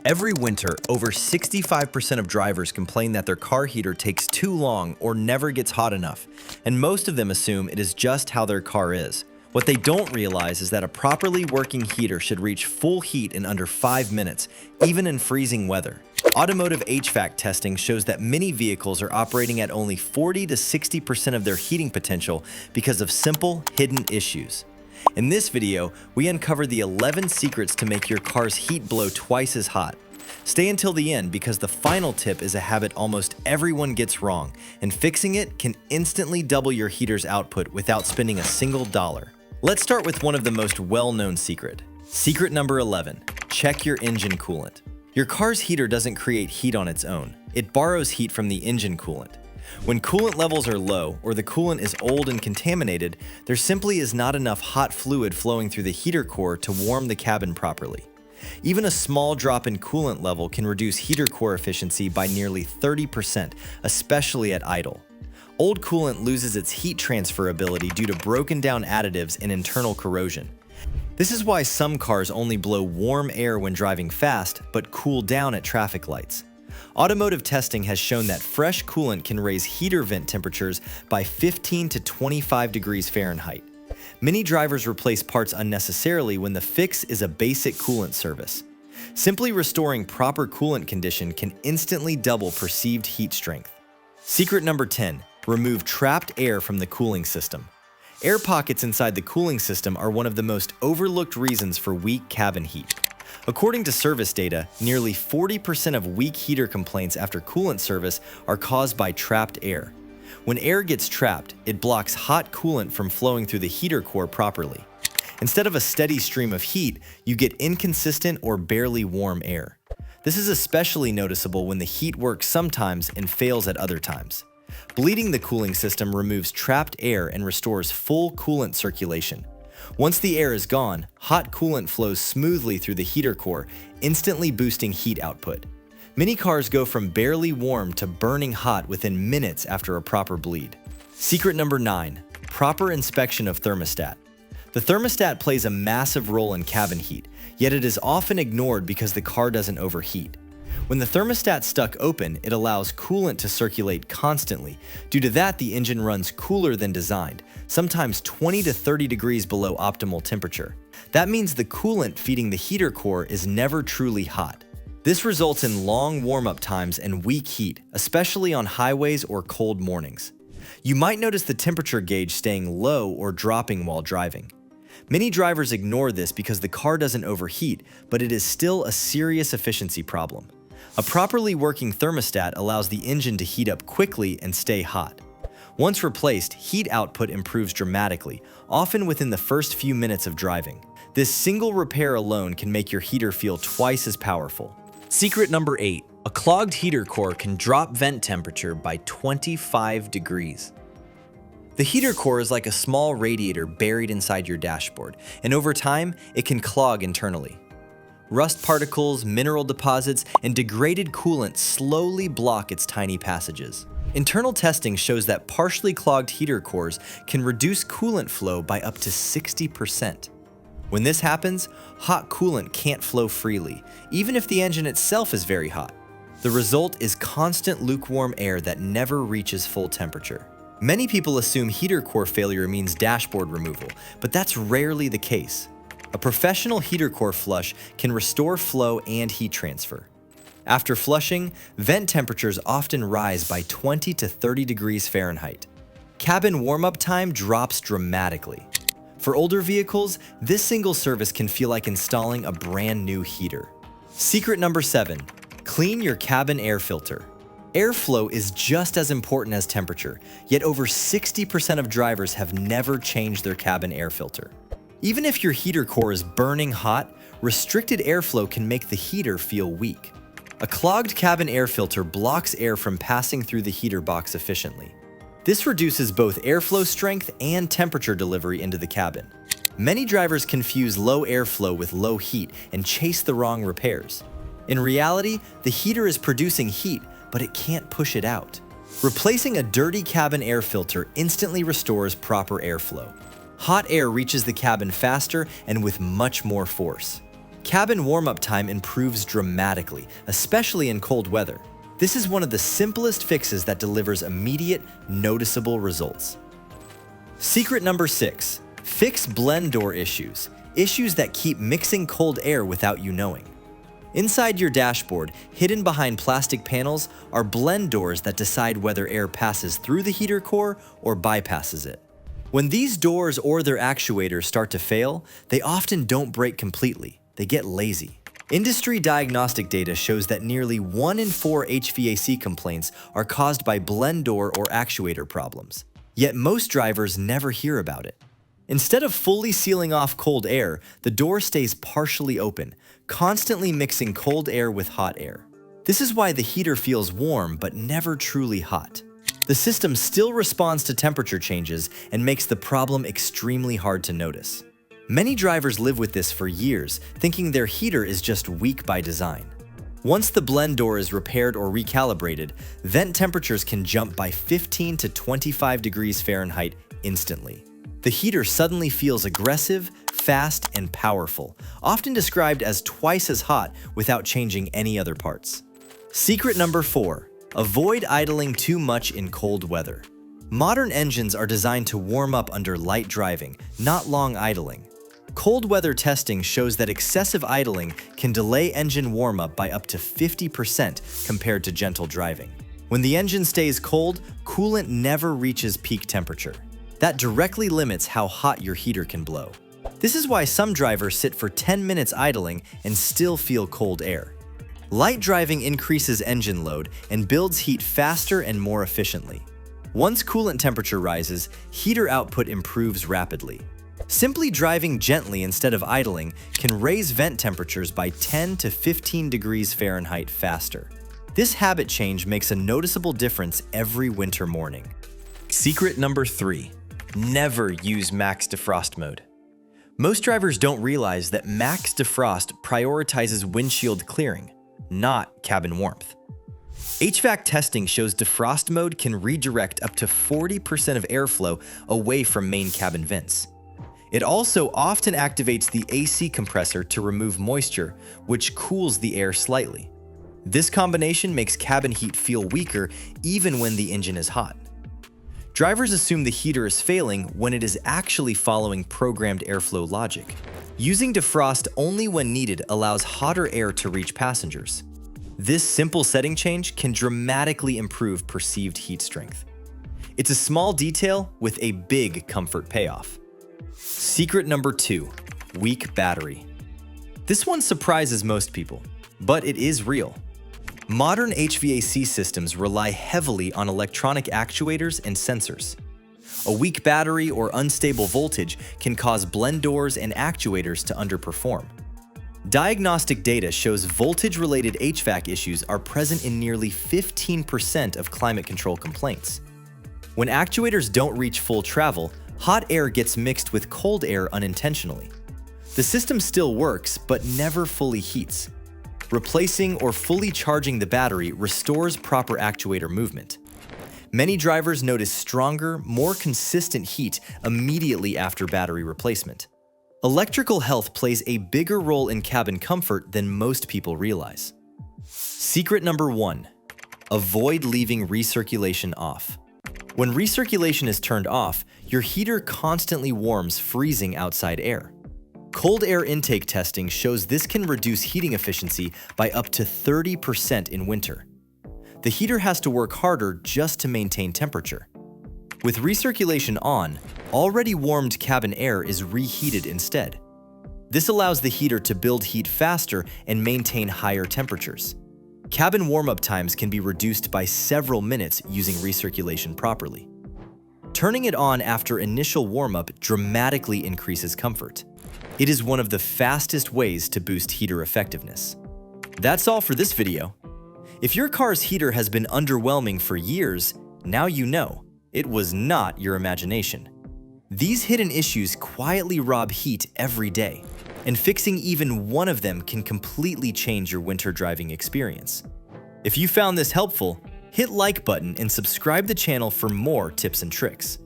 Every winter, over 65% of drivers complain that their car heater takes too long or never gets hot enough, and most of them assume it is just how their car is. What they don't realize is that a properly working heater should reach full heat in under 5 minutes, even in freezing weather. Automotive HVAC testing shows that many vehicles are operating at only 40 to 60% of their heating potential because of simple, hidden issues. In this video, we uncover the 11 secrets to make your car's heat blow twice as hot. Stay until the end because the final tip is a habit almost everyone gets wrong, and fixing it can instantly double your heater's output without spending a single dollar. Let's start with one of the most well-known secrets. Secret number 11, check your engine coolant. Your car's heater doesn't create heat on its own. It borrows heat from the engine coolant. When coolant levels are low or the coolant is old and contaminated, there simply is not enough hot fluid flowing through the heater core to warm the cabin properly. Even a small drop in coolant level can reduce heater core efficiency by nearly 30%, especially at idle. Old coolant loses its heat transfer ability due to broken down additives and internal corrosion. This is why some cars only blow warm air when driving fast, but cool down at traffic lights. Automotive testing has shown that fresh coolant can raise heater vent temperatures by 15 to 25 degrees Fahrenheit. Many drivers replace parts unnecessarily when the fix is a basic coolant service. Simply restoring proper coolant condition can instantly double perceived heat strength. Secret number 10, remove trapped air from the cooling system. Air pockets inside the cooling system are one of the most overlooked reasons for weak cabin heat. According to service data, nearly 40% of weak heater complaints after coolant service are caused by trapped air. When air gets trapped, it blocks hot coolant from flowing through the heater core properly. Instead of a steady stream of heat, you get inconsistent or barely warm air. This is especially noticeable when the heat works sometimes and fails at other times. Bleeding the cooling system removes trapped air and restores full coolant circulation. Once the air is gone, hot coolant flows smoothly through the heater core, instantly boosting heat output. Many cars go from barely warm to burning hot within minutes after a proper bleed. Secret number 9, proper inspection of thermostat. The thermostat plays a massive role in cabin heat, yet it is often ignored because the car doesn't overheat. When the thermostat's stuck open, it allows coolant to circulate constantly. Due to that, the engine runs cooler than designed, sometimes 20 to 30 degrees below optimal temperature. That means the coolant feeding the heater core is never truly hot. This results in long warm-up times and weak heat, especially on highways or cold mornings. You might notice the temperature gauge staying low or dropping while driving. Many drivers ignore this because the car doesn't overheat, but it is still a serious efficiency problem. A properly working thermostat allows the engine to heat up quickly and stay hot. Once replaced, heat output improves dramatically, often within the first few minutes of driving. This single repair alone can make your heater feel twice as powerful. Secret number 8, a clogged heater core can drop vent temperature by 25 degrees. The heater core is like a small radiator buried inside your dashboard, and over time, it can clog internally. Rust particles, mineral deposits, and degraded coolant slowly block its tiny passages. Internal testing shows that partially clogged heater cores can reduce coolant flow by up to 60%. When this happens, hot coolant can't flow freely, even if the engine itself is very hot. The result is constant lukewarm air that never reaches full temperature. Many people assume heater core failure means dashboard removal, but that's rarely the case. A professional heater core flush can restore flow and heat transfer. After flushing, vent temperatures often rise by 20 to 30 degrees Fahrenheit. Cabin warm-up time drops dramatically. For older vehicles, this single service can feel like installing a brand new heater. Secret number 7, clean your cabin air filter. Airflow is just as important as temperature, yet over 60% of drivers have never changed their cabin air filter. Even if your heater core is burning hot, restricted airflow can make the heater feel weak. A clogged cabin air filter blocks air from passing through the heater box efficiently. This reduces both airflow strength and temperature delivery into the cabin. Many drivers confuse low airflow with low heat and chase the wrong repairs. In reality, the heater is producing heat, but it can't push it out. Replacing a dirty cabin air filter instantly restores proper airflow. Hot air reaches the cabin faster and with much more force. Cabin warm-up time improves dramatically, especially in cold weather. This is one of the simplest fixes that delivers immediate, noticeable results. Secret number 6. Fix blend door issues. Issues that keep mixing cold air without you knowing. Inside your dashboard, hidden behind plastic panels, are blend doors that decide whether air passes through the heater core or bypasses it. When these doors or their actuators start to fail, they often don't break completely. They get lazy. Industry diagnostic data shows that nearly 1 in 4 HVAC complaints are caused by blend door or actuator problems. Yet most drivers never hear about it. Instead of fully sealing off cold air, the door stays partially open, constantly mixing cold air with hot air. This is why the heater feels warm but never truly hot. The system still responds to temperature changes and makes the problem extremely hard to notice. Many drivers live with this for years, thinking their heater is just weak by design. Once the blend door is repaired or recalibrated, vent temperatures can jump by 15 to 25 degrees Fahrenheit instantly. The heater suddenly feels aggressive, fast, and powerful, often described as twice as hot without changing any other parts. Secret number 4. Avoid idling too much in cold weather. Modern engines are designed to warm up under light driving, not long idling. Cold weather testing shows that excessive idling can delay engine warm-up by up to 50% compared to gentle driving. When the engine stays cold, coolant never reaches peak temperature. That directly limits how hot your heater can blow. This is why some drivers sit for 10 minutes idling and still feel cold air. Light driving increases engine load and builds heat faster and more efficiently. Once coolant temperature rises, heater output improves rapidly. Simply driving gently instead of idling can raise vent temperatures by 10 to 15 degrees Fahrenheit faster. This habit change makes a noticeable difference every winter morning. Secret number 3. Never use max defrost mode. Most drivers don't realize that max defrost prioritizes windshield clearing, not cabin warmth. HVAC testing shows defrost mode can redirect up to 40% of airflow away from main cabin vents. It also often activates the AC compressor to remove moisture, which cools the air slightly. This combination makes cabin heat feel weaker even when the engine is hot. Drivers assume the heater is failing when it is actually following programmed airflow logic. Using defrost only when needed allows hotter air to reach passengers. This simple setting change can dramatically improve perceived heat strength. It's a small detail with a big comfort payoff. Secret number 2. Weak battery. This one surprises most people, but it is real. Modern HVAC systems rely heavily on electronic actuators and sensors. A weak battery or unstable voltage can cause blend doors and actuators to underperform. Diagnostic data shows voltage-related HVAC issues are present in nearly 15% of climate control complaints. When actuators don't reach full travel, hot air gets mixed with cold air unintentionally. The system still works, but never fully heats. Replacing or fully charging the battery restores proper actuator movement. Many drivers notice stronger, more consistent heat immediately after battery replacement. Electrical health plays a bigger role in cabin comfort than most people realize. Secret number 1. Avoid leaving recirculation off. When recirculation is turned off, your heater constantly warms freezing outside air. Cold air intake testing shows this can reduce heating efficiency by up to 30% in winter. The heater has to work harder just to maintain temperature. With recirculation on, already warmed cabin air is reheated instead. This allows the heater to build heat faster and maintain higher temperatures. Cabin warm-up times can be reduced by several minutes using recirculation properly. Turning it on after initial warm-up dramatically increases comfort. It is one of the fastest ways to boost heater effectiveness. That's all for this video. If your car's heater has been underwhelming for years, now you know. It was not your imagination. These hidden issues quietly rob heat every day, and fixing even one of them can completely change your winter driving experience. If you found this helpful, hit like button and subscribe the channel for more tips and tricks.